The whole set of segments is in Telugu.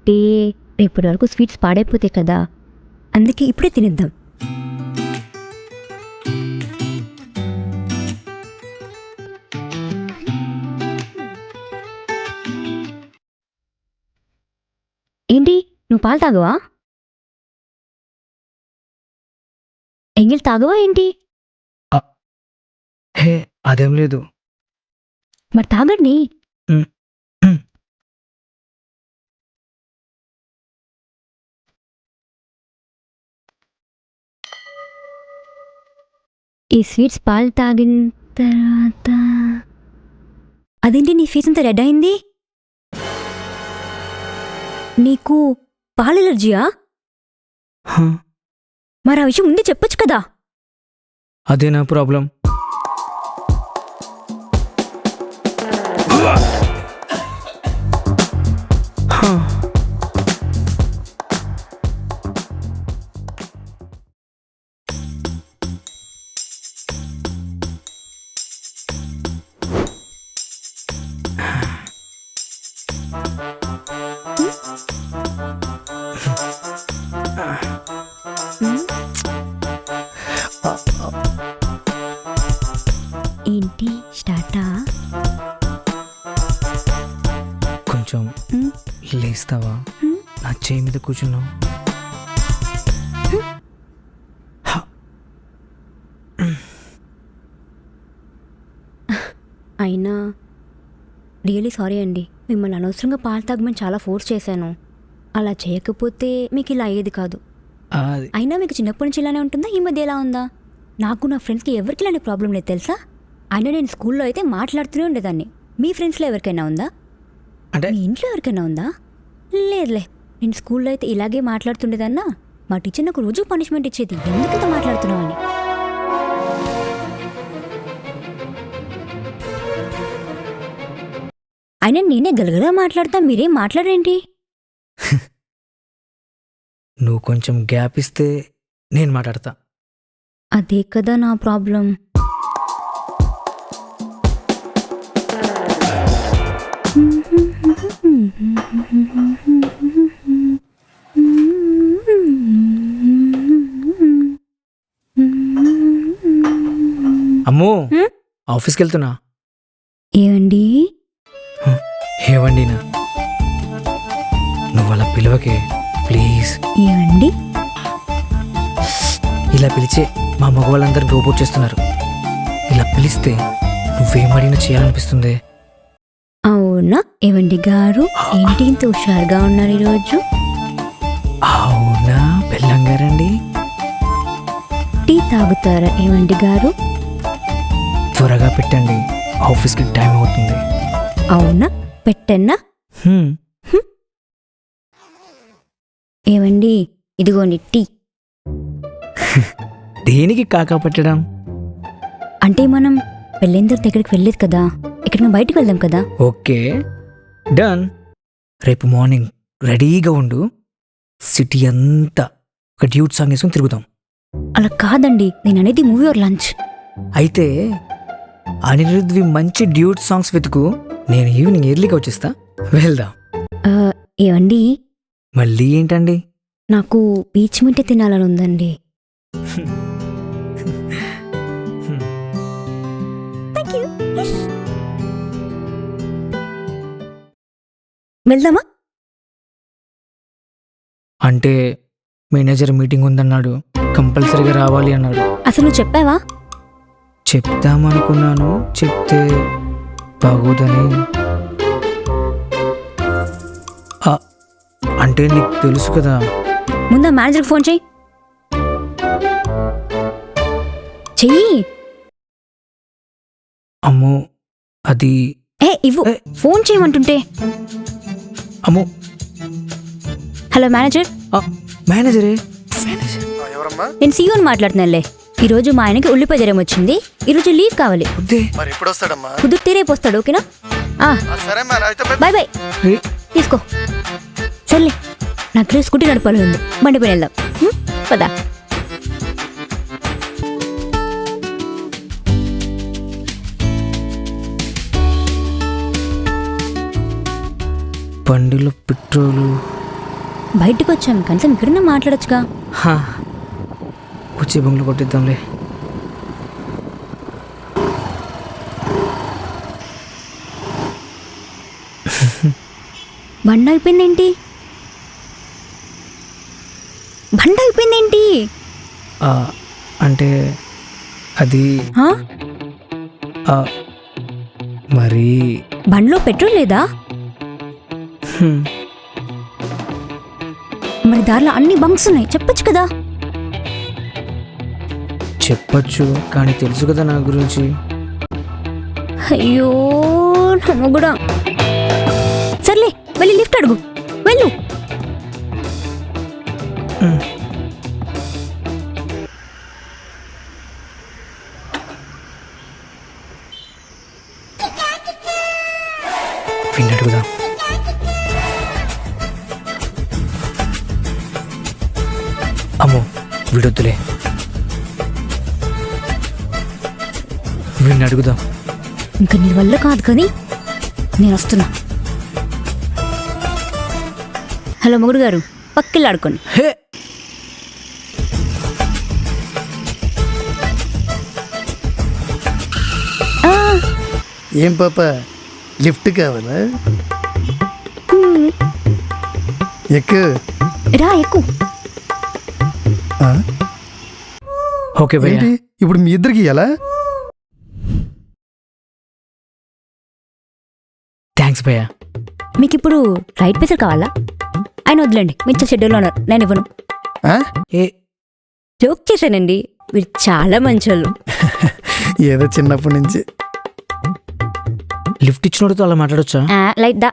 అంటే రేపటి వరకు స్వీట్స్ పాడైపోతాయి కదా, అందుకే ఇప్పుడే తినేద్దాం. ఏంటి, నువ్వు పాలు తాగవా? ఎంగిల్ తాగవా ఏంటి? హే అదేం లేదు. మరి తాగండి. ఈ స్వీట్స్ పాలు తాగిన తర్వాత అదేంటి నీ ఫేస్ అంతా రెడ్ అయింది? నీకు పాలు ఎలర్జీయా? మరి ఆ విషయం ముందే చెప్పొచ్చు కదా. అదే నా ప్రాబ్లం. ఏంటి స్టార్టా? కొంచెం లేస్తావా? నా చేయి మీద కూర్చున్నావు. అయినా రియలీ సారీ అండి, మిమ్మల్ని అనవసరంగా పాలు తాగమని చాలా ఫోర్స్ చేశాను. అలా చేయకపోతే మీకు ఇలా అయ్యేది కాదు. అయినా మీకు చిన్నప్పటి నుంచి ఇలానే ఉంటుందా, ఈ మధ్య ఎలా ఉందా? నాకు నా ఫ్రెండ్స్కి ఎవరికి ఇలాంటి ప్రాబ్లం లేదు తెలుసా. అయినా నేను స్కూల్లో అయితే మాట్లాడుతూనే ఉండేదాన్ని. మీ ఫ్రెండ్స్లో ఎవరికైనా ఉందా? అంటే మీ ఇంట్లో ఎవరికైనా ఉందా? లేదులే, నేను స్కూల్లో అయితే ఇలాగే మాట్లాడుతుండేదన్నా. మా టీచర్ నాకు రోజు పనిష్మెంట్ ఇచ్చేది, ఎందుకంత మాట్లాడుతున్నావు అని. అయినా నేనే గలగలా మాట్లాడతా, మీరేం మాట్లాడేంటి? నువ్వు కొంచెం గ్యాప్ ఇస్తే నేను మాట్లాడతా. అదే కదా నా ప్రాబ్లం. అమ్మో, ఆఫీస్కి వెళ్తున్నా. ఏమండి? ఏవండినా, నువ్వు అలా పిలవకే ప్లీజ్. ఏమండి? ఇలా పిలిచే మా మగవాళ్ళందరూ రోబోట్ చేస్తున్నారు. ఇలా పిలిస్తే నువ్వేమడిగినా చేయాలనిపిస్తుంది. అవునా ఏవండి గారు, ఏంటి ఇంత హుషారుగా ఉన్నారు ఈరోజు? అవునా బెల్లం గారండి. టీ తాగుతారా ఏవండి గారు? త్వరగా పెట్టండి, ఆఫీస్కి టైం అవుతుంది. అవునా, పెట్టన్నా? ఏవండి ఇదిగోండి టీ. దేనికి కాకా పెట్టడం? అంటే మనం పెళ్ళైన తర్వాత ఎక్కడికి వెళ్ళలేదు కదా, ఎక్కడికి బయటికి వెళ్దాం కదా. Okay done. రేపు మార్నింగ్ రెడీగా ఉండు, సిటీ అంతా ఒక డ్యూట్ సాంగ్ వేసుకుని తిరుగుదాం. అలా కాదండి, నేను అనేది మూవీ ఆర్ లంచ్. అయితే అనిరుద్వి మంచి డ్యూట్ సాంగ్స్ వెతుకు, నేను ఈవినింగ్ ఎర్లీగా వచ్చేస్తా, వెళ్దాం. ఏవండి మళ్ళీ ఏంటండి? నాకు పీచ్ మిఠాయి తినాలని ఉందండి. వెళ్దామా? అంటే మేనేజర్ మీటింగ్ ఉందన్నాడు, కంపల్సరీగా రావాలి అన్నాడు. అసలు నువ్వు చెప్పావా? చెప్తామనుకున్నాను, చెప్తే బాగోదని. అంటే నీకు తెలుసు కదా. ముందా మేనేజర్కి ఫోన్ చెయ్యి. అమ్మో అది. ఇవ్వు, ఫోన్ చేయమంటుంటే. అమ్మో. Hello manager. మేనేజరే. నేను సీఈఓని మాట్లాడుతున్నానులే. ఈరోజు మా ఆయనకి ఉల్లిపాయ జ్వరం వచ్చింది, ఈరోజు లీవ్ కావాలి. కుదిరితే రేపు వస్తాడు, ఓకేనా? Bye bye. తీసుకో. సర్లే, నాకు స్కూటీ నడపాలి ఉంది, బండి పైన వెళ్దాం పదా. బండిలో పెట్రోలు బయటకు వచ్చాం కనీసం ఇక్కడన్నా మాట్లాడొచ్చుగా. హా, వచ్చే బొంగులు కొట్టిద్దాంలే. బండ అయిపోయిందేంటి? బండ అయిపోయిందేంటి? ఆ, అంటే అది హా? ఆ, మరి బండ్లో పెట్రోల్ లేదా? హ్మ్, మరి దారిలో అన్ని బంక్స్ ఉన్నాయి, చెప్పొచ్చు కదా. చెప్పచ్చు, కానీ తెలుసు కదా నా గురించి. అయ్యో నమ్మ కూడా. సర్లే వెళ్ళి లిఫ్ట్ అడుగు, వెళ్ళు. హ్మ్. విని అడుగుదాం. అమ్మో వీడొద్దులే, వీడిని అడుగుదాం. ఇంకా నీ వల్ల కాదు కానీ నేను వస్తున్నా. హలో మొగుడు గారు, పక్కెళ్ళి ఆడుకోండి. హే, ఆ, ఏం పాప లిఫ్ట్ కావాలా? ఎక్కు. రా ఎక్కు. ఆ? ఓకే భయ్యా. ఏంటి ఇప్పుడు మీ ఇద్దరికి ఇయ్యాలా? థ్యాంక్స్ భయ్యా. మీకు ఇప్పుడు రైట్ పేసర్ కావాలా? ఆయన వద్దులేండి, మీరు షెడ్యూల్లో ఉన్నారు, నేను ఇవ్వను. ఆ? ఏ జోక్ చేశానండి, మీరు చాలా మంచోళ్ళు. ఏదో చిన్నప్పటి నుంచి. లిఫ్ట్ ఇచ్చినోడితో అలా మాట్లాడొచ్చా? లైట్ దా.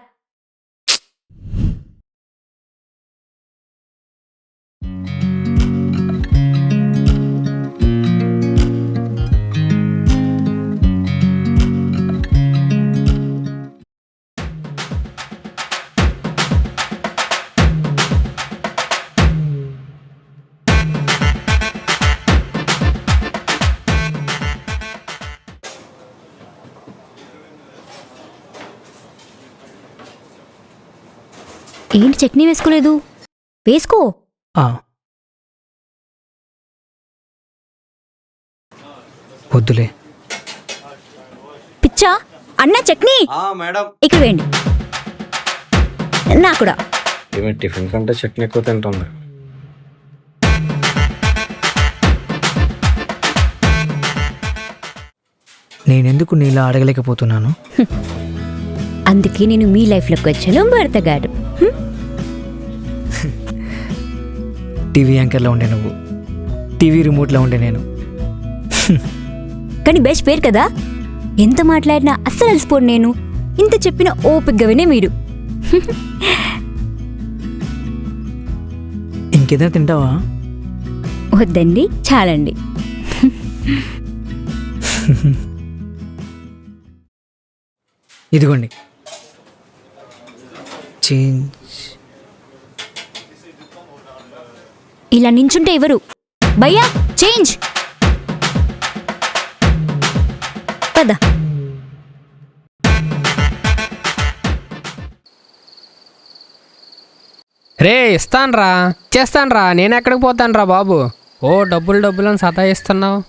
ఏంటి చట్నీ వేసుకోలేదు? వేసుకో. ఆ. వద్దులే. పిచ్చా అన్న చట్నీ మేడం. ఇక్కడ వేయండి. నా కూడా. ఈమె టిఫిన్ కంటే చట్నీ ఎక్కువ తింటుంది. నేనెందుకు నీలా అడగలేకపోతున్నాను? అందుకే నేను మీ లైఫ్లోకి వచ్చాను భర్తగాడు. టీవీ యాంకర్లో ఉండే నువ్వు, టీవీ రిమోట్లో ఉండే నేను. కానీ బెస్ట్ పేరు కదా. ఎంత మాట్లాడినా అస్సలు అలసిపోను నేను, ఇంత చెప్పిన ఓపికగా వినే మీరు. ఇంకేదైనా తింటావా? వద్దండి, చాలండి. ఇదిగోండి చేంజ్. ఇలా నించుంటే ఎవరు? భయ్యా చేంజ్. పద. రే ఇస్తాన్రా, చేస్తాన్రా, నేను ఎక్కడికి పోతాన్రా బాబు. ఓ డబ్బులు అని సతాయిస్తున్నావు.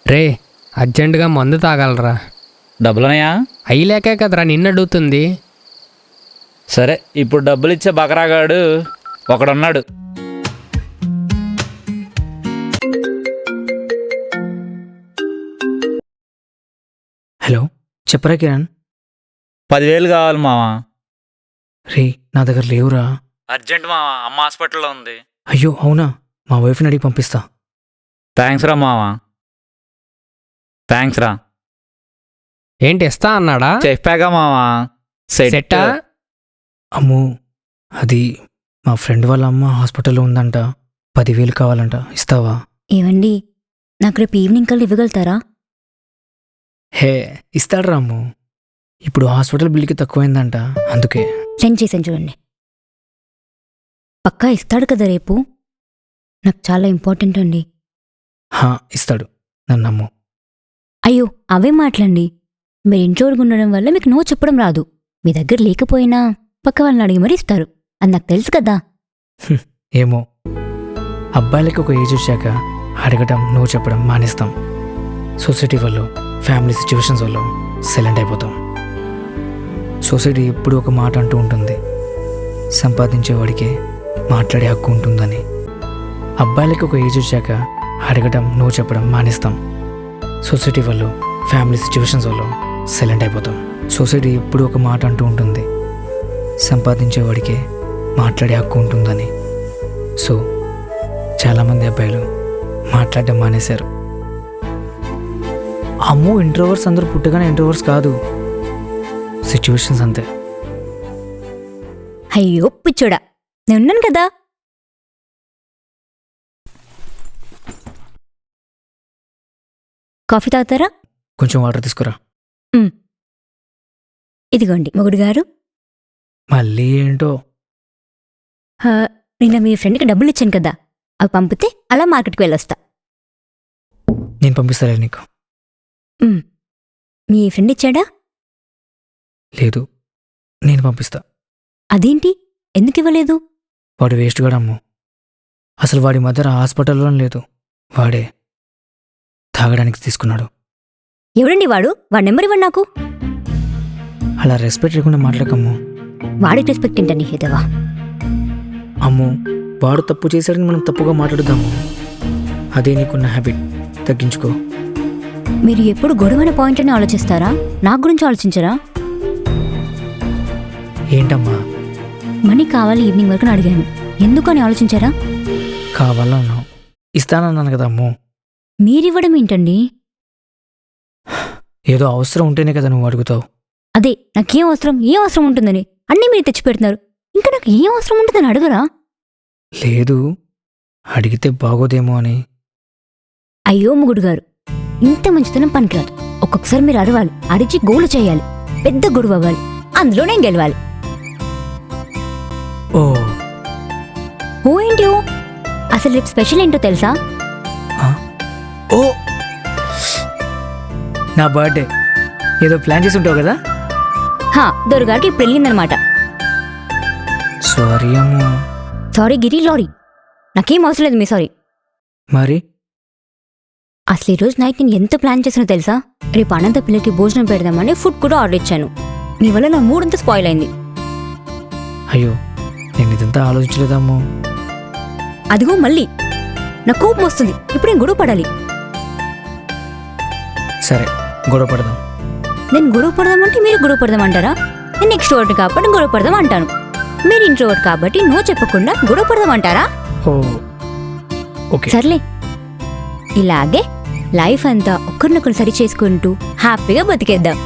రే అర్జెంటుగా మందు తాగలరా. డబ్బులనయా? అయి లేకే కదరా నిన్ను అడుగుతుంది. సరే ఇప్పుడు డబ్బులు ఇచ్చే బకరాగాడు ఒకడున్నాడు. హలో చెప్పరా కిరణ్. 10,000 కావాలి మావా. రే నా దగ్గర లేవురా. అర్జెంట్ మావా, అమ్మ హాస్పిటల్లో ఉంది. అయ్యో అవునా, మా వైఫ్ని అడిగి పంపిస్తా. థ్యాంక్స్ రా మావా, థ్యాంక్స్ రా. ఏంటి ఇస్తా అన్నాడా? చెప్పాగా మావా, సెట్టా? అమ్మో, అది మా ఫ్రెండ్ వాళ్ళ అమ్మ హాస్పిటల్లో ఉందంట, 10,000 కావాలంట. ఇస్తావా? ఏవండి, నాకు రేపు ఈవినింగ్ కల్లా ఇవ్వగలుగుతారా? హే ఇస్తాడు రాము, ఇప్పుడు హాస్పిటల్ బిల్లుకి తక్కువైందంట, అందుకే. సెండ్ చేసాను చూడండి. పక్కా ఇస్తాడు కదా రేపు? నాకు చాలా ఇంపార్టెంట్ అండి. హా ఇస్తాడు, నన్ను నమ్ము. అయ్యో అవే మాటలండి. మీరు ఇంట్లోకి ఉండడం వల్ల మీకు నో చెప్పడం రాదు. మీ దగ్గర లేకపోయినా పక్క వాళ్ళని అడిగి మరీ ఇస్తారు. అది నాకు తెలుసు కదా. ఏమో, అబ్బాయిలకి ఒక ఏజ్ వచ్చాక అడగటం నువ్వు చెప్పడం మానేస్తాం. సొసైటీ వల్ల, ఫ్యామిలీ సిచ్యువేషన్స్ వల్ల సైలెంట్ అయిపోతాం. సొసైటీ ఎప్పుడూ ఒక మాట అంటూ ఉంటుంది, సంపాదించేవాడికే మాట్లాడే హక్కు ఉంటుందని. అబ్బాయిలకి ఒక ఏజ్ వచ్చాక అడగటం నువ్వు చెప్పడం మానేస్తాం. సొసైటీ వల్ల, ఫ్యామిలీ సిచ్యువేషన్స్ వల్ల సైలెంట్ అయిపోతాం. సొసైటీ ఎప్పుడూ ఒక మాట అంటూ ఉంటుంది, సంపాదించేవాడికే మాట్లాడే హక్కు ఉంటుందని. సో చాలామంది అబ్బాయిలు మాట్లాడడం మానేశారు. అమ్మో, ఇంట్రోవర్స్ అందరూ పుట్టగానే ఇంట్రోవర్స్ కాదు, సిచ్యువేషన్స్ అంతే. అయ్యో పిచ్చోడా, నేను ఉన్నాను కదా. కాఫీ తాగుతారా? కొంచెం వాటర్ తీసుకురా. ఇదిగోండి మొగుడు గారు. మళ్ళీ ఏంటో. నిన్న మీ ఫ్రెండ్కి డబ్బులు ఇచ్చాను కదా, అవి పంపితే అలా మార్కెట్కి వెళ్ళొస్తా. నేను పంపిస్తాలే నీకు. మీ ఫ్రెండ్ ఇచ్చాడా? లేదు, నేను పంపిస్తా. అదేంటి, ఎందుకు ఇవ్వలేదు? వాడు వేస్ట్ కూడా అమ్ము. అసలు వాడి మధ్య హాస్పిటల్లో లేదు, వాడే తాగడానికి తీసుకున్నాడు. ఎవడండి వాడు? వాడి నెంబర్ ఇవ్వండి నాకు. అలా రెస్పెక్ట్ లేకుండా మాట్లాడకమ్ము. వాడికి రెస్పెక్ట్ ఏంటండి హేదవా? అమ్ము, వాడు తప్పు చేశాడని మనం తప్పుగా మాట్లాడుదాము. అదే నీకున్న హ్యాబిట్, తగ్గించుకో. మీరు ఎప్పుడు గొడవైన పాయింట్ అని ఆలోచిస్తారా? నా గురించి ఆలోచించరా? ఏంటమ్మా? మనీ కావాలి ఈవినింగ్ వరకు అడిగాను, ఎందుకని ఆలోచించారా? కావాలన్నావు, ఇస్తానన్నాను కదా అమ్ము. మీరివ్వడం ఏంటండి? ఏదో అవసరం ఉంటేనే కదా నువ్వు అడుగుతావు. అదే, నాకేం అవసరం, ఏం అవసరం ఉంటుందని అన్నీ మీరు తెచ్చి పెడుతున్నారు. ఇంకా నాకు ఏం అవసరం ఉంటుందని అడగరా? లేదు, అడిగితే బాగోదేమో అని. అయ్యో మొగుడు గారు, ఇంత మంచితనం పనికిరాదు. ఒక్కొక్కసారి మీరు అరవాలి, అరిచి గోలు చేయాలి, పెద్ద గొడవ అవ్వాలి, అందులో నేను గెలవాలి. ఓ ఓ ఏంటి ఓ? అసలు రేపు స్పెషల్ ఏంటో తెలుసా? ఓ, నా బర్త్డే ఏదో ప్లాన్ చేసి ఉంటావు కదా. దొరగారికి ఇప్పుడు వెళ్ళిందనమాట. సారీ అమ్మా. సారీ గిరి లారీ, నాకేం అవసరం లేదు మీ సారీ. మరి అసలు ఈరోజు నైట్ నేను ఎంత ప్లాన్ చేసినా తెలుసా? రేపు అనంత పిల్లకి భోజనం పెడదామని ఫుడ్ కూడా ఆర్డర్ ఇచ్చాను. మీ వల్ల నా మూడంతా స్పాయిల్ అయింది. అయ్యో, నేను ఇదంతా ఆలోచించలేదమ్మో. అదిగో మళ్ళీ నా కోపం వస్తుంది. ఇప్పుడు నేను గొడవ పడాలి. సరే, గొడవ పడదాం. నేను గొడవ పడదామంటే మీరు గొడవ పడదామంటారా? నేను ఎక్స్ట్రోవర్ట్ కాబట్టి గొడవ పడదాం అంటాను. మీరు ఇంట్రోవర్ట్ కాబట్టి నో చెప్పకుండా గొడవ పడదామంటారా? ఓ ఓకే, సర్లే, ఇలాగే లైఫ్ అంతా ఒకరినొకరు సరి చేసుకుంటూ హ్యాపీగా బతికేద్దాం.